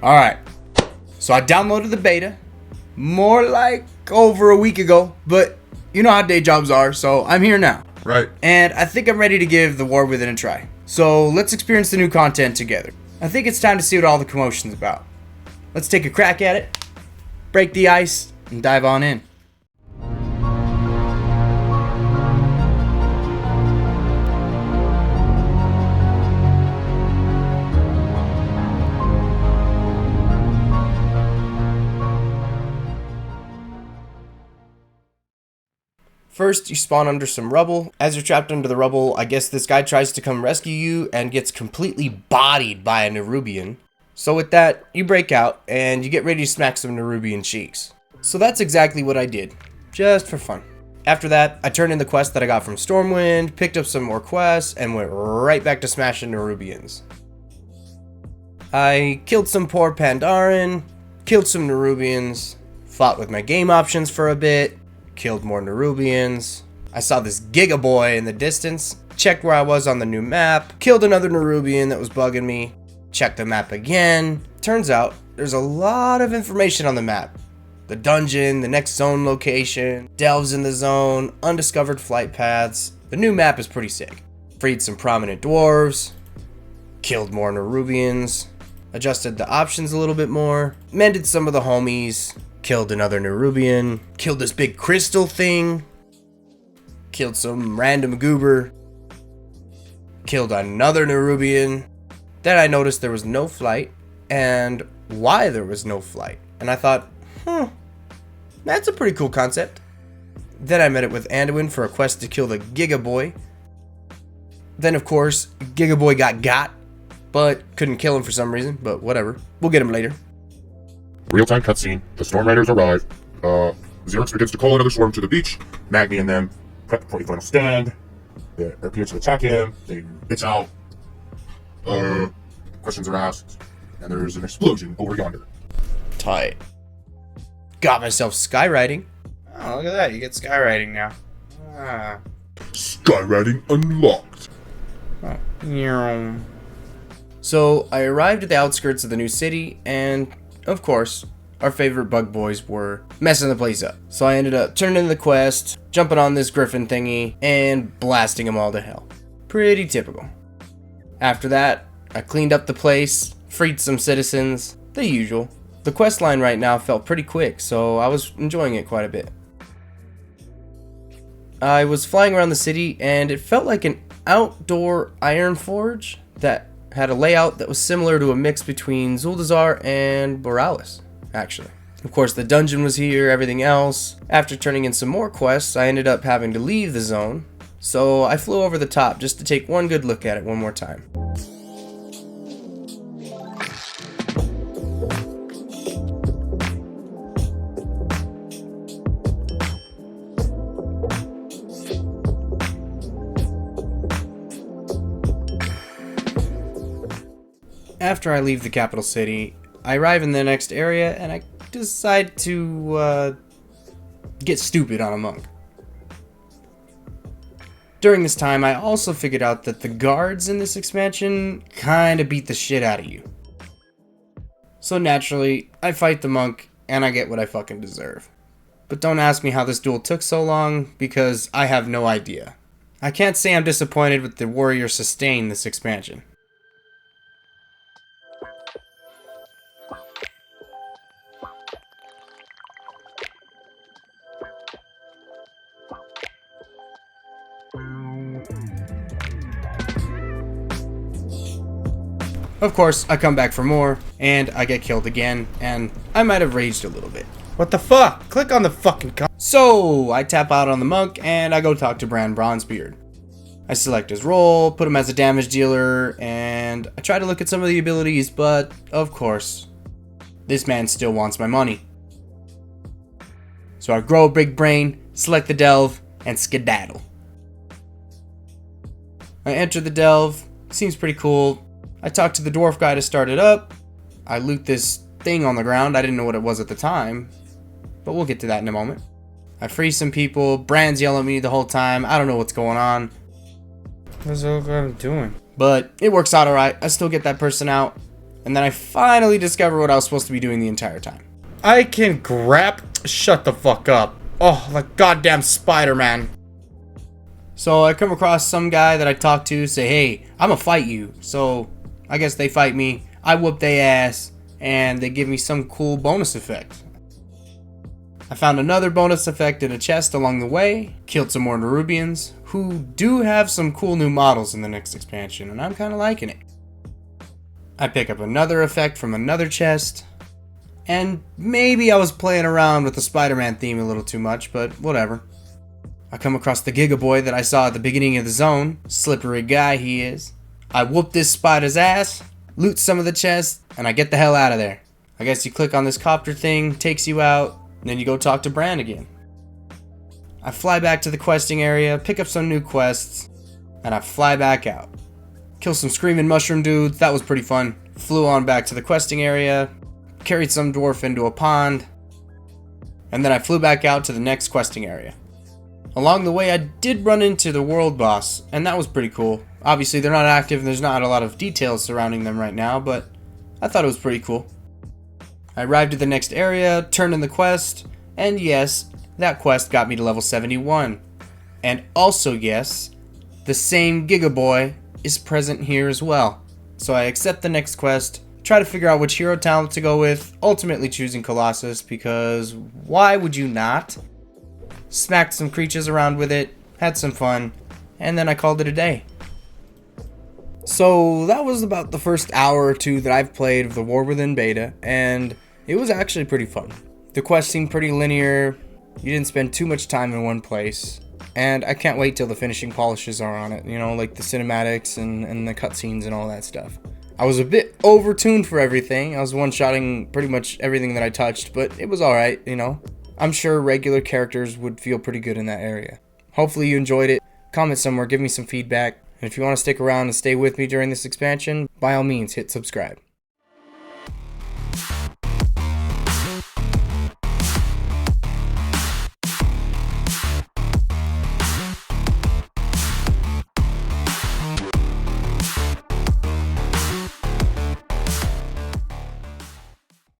Alright, so I downloaded the beta, more like over a week ago, but you know how day jobs are, so I'm here now. Right. And I think I'm ready to give The War Within a try. So let's experience the new content together. I think it's time to see what all the commotion's about. Let's take a crack at it, break the ice, and dive on in. First, you spawn under some rubble. As you're trapped under the rubble, I guess this guy tries to come rescue you and gets completely bodied by a Nerubian. So with that, you break out and you get ready to smack some Nerubian cheeks. So that's exactly what I did, just for fun. After that, I turned in the quest that I got from Stormwind, picked up some more quests, and went right back to smashing Nerubians. I killed some poor Pandaren, killed some Nerubians, fought with my game options for a bit, killed more Nerubians. I saw this Giga Boy in the distance, checked where I was on the new map, killed another Nerubian that was bugging me, checked the map again. Turns out, there's a lot of information on the map. The dungeon, the next zone location, delves in the zone, undiscovered flight paths. The new map is pretty sick. Freed some prominent dwarves, killed more Nerubians, adjusted the options a little bit more, mended some of the homies, killed another Nerubian, killed this big crystal thing, killed some random goober, killed another Nerubian. Then I noticed there was no flight, and why there was no flight. And I thought, that's a pretty cool concept. Then I met it with Anduin for a quest to kill the Giga Boy. Then of course, Giga Boy got, but couldn't kill him for some reason, but whatever. We'll get him later. Real-time cutscene. The Storm Riders arrive. Xerix begins to call another swarm to the beach. Magni and them prep for a final stand. They appear to attack him. They bitch out. Questions are asked. And there's an explosion over yonder. Tight. Got myself skywriting. Oh, look at that. You get skywriting now. Ah. Skywriting unlocked. Oh. So I arrived at the outskirts of the new city, and of course, our favorite bug boys were messing the place up. So I ended up turning in the quest, jumping on this griffin thingy, and blasting them all to hell. Pretty typical. After that, I cleaned up the place, freed some citizens, the usual. The quest line right now felt pretty quick, so I was enjoying it quite a bit. I was flying around the city, and it felt like an outdoor iron forge that had a layout that was similar to a mix between Zuldazar and Borealis, actually. Of course, the dungeon was here, everything else. After turning in some more quests, I ended up having to leave the zone, so I flew over the top just to take one good look at it one more time. After I leave the capital city, I arrive in the next area and I decide to get stupid on a monk. During this time, I also figured out that the guards in this expansion kinda beat the shit out of you. So naturally, I fight the monk and I get what I fucking deserve. But don't ask me how this duel took so long, because I have no idea. I can't say I'm disappointed with the warrior sustain this expansion. Of course, I come back for more, and I get killed again, and I might have raged a little bit. What the fuck? Click on the fucking So, I tap out on the monk, and I go talk to Bran Bronzebeard. I select his role, put him as a damage dealer, and I try to look at some of the abilities, but, of course, this man still wants my money. So I grow a big brain, select the delve, and skedaddle. I enter the delve, seems pretty cool. I talk to the dwarf guy to start it up. I loot this thing on the ground, I didn't know what it was at the time, but we'll get to that in a moment. I free some people, Bran's yelling at me the whole time, I don't know what's going on. What's I'm doing? But it works out alright, I still get that person out. And then I finally discover what I was supposed to be doing the entire time. I can grab. Shut the fuck up. Oh, like goddamn Spider-Man. So I come across some guy that I talk to, say, hey, I'ma fight you. So I guess they fight me, I whoop their ass, and they give me some cool bonus effect. I found another bonus effect in a chest along the way, killed some more Nerubians, who do have some cool new models in the next expansion, and I'm kinda liking it. I pick up another effect from another chest, and maybe I was playing around with the Spider-Man theme a little too much, but whatever. I come across the Giga Boy that I saw at the beginning of the zone, slippery guy he is. I whoop this spider's ass, loot some of the chests, and I get the hell out of there. I guess you click on this copter thing, takes you out, and then you go talk to Brand again. I fly back to the questing area, pick up some new quests, and I fly back out. Kill some screaming mushroom dudes, that was pretty fun. Flew on back to the questing area, carried some dwarf into a pond, and then I flew back out to the next questing area. Along the way I did run into the world boss, and that was pretty cool. Obviously they're not active and there's not a lot of details surrounding them right now, but I thought it was pretty cool. I arrived at the next area, turned in the quest, and yes, that quest got me to level 71. And also yes, the same Giga Boy is present here as well. So I accept the next quest, try to figure out which hero talent to go with, ultimately choosing Colossus because why would you not? Smacked some creatures around with it, had some fun, and then I called it a day. So that was about the first hour or two that I've played of the War Within beta, and it was actually pretty fun. The quest seemed pretty linear, you didn't spend too much time in one place, and I can't wait till the finishing polishes are on it, you know, like the cinematics and the cutscenes and all that stuff. I was a bit overtuned for everything, I was one-shotting pretty much everything that I touched, but it was alright, you know. I'm sure regular characters would feel pretty good in that area. Hopefully you enjoyed it, comment somewhere, give me some feedback, and if you want to stick around and stay with me during this expansion, by all means hit subscribe.